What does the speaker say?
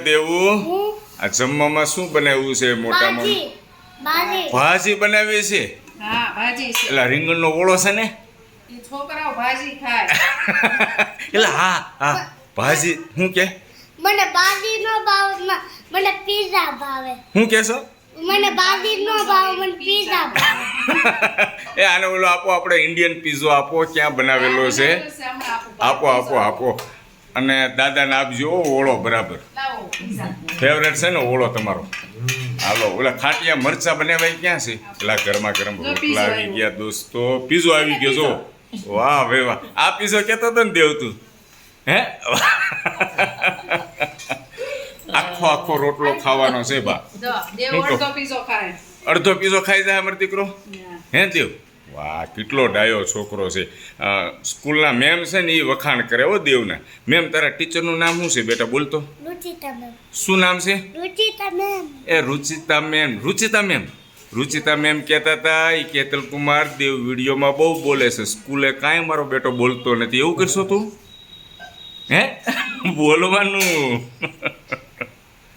દેવું આ જમવામાં શું બનાવ્યું છે મોટામાં ભાજી બનાવી છે હા ભાજી છે એટલે રીંગણનો ઓળો છે ને ઈ છોકરાઓ ભાજી ખાય એટલે હા હા ભાજી શું કે મને બાજી નો ભાવે મને પીઝા ભાવે શું કહેશો મને બાજી નો ભાવે મને પીઝા ભાવે એ આને ઓલો આપો આપણે ઇન્ડિયન પીઝો આપો ક્યાં બનાવેલો છે આપો આપો આપો અને દાદાને આપજો ઓળો બરાબર લાવો પીઝા ફેવરેટ છે ને ઓળો તમારો હાલો ઓલા ખાટિયા મરચા બનાવ્યા ક્યાં છે પેલા ગરમા ગરમ રોટલા આવી ગયા દોસ્તો પીઝો આવી ગયો જો વાહ ભાઈ વાહ આ પીઝો કહેતો હતો ને દેવ તું હે આખો આખો રોટલો ખાવાનો છે બા જો દેવ અડધો પીઝો ખાય અડધો પીઝો ખાઈ જાય અમારો દીકરો હે દેવ વાહ કેટલો ડાયો છોકરો છે સ્કૂલના મેમ છે ને એ વખાણ કરે હો દેવના મેમ તારા ટીચરનું નામ શું છે બેટા બોલતો રુચિતા મેમ શું નામ છે રુચિતા મેમ એ રુચિતા મેમ કહેતા હતા એ કેતલ કુમાર દેવ વિડીયોમાં બહુ બોલે છે સ્કૂલે કાંઈ મારો બેટો બોલતો નથી એવું કરશો તું હે બોલવાનું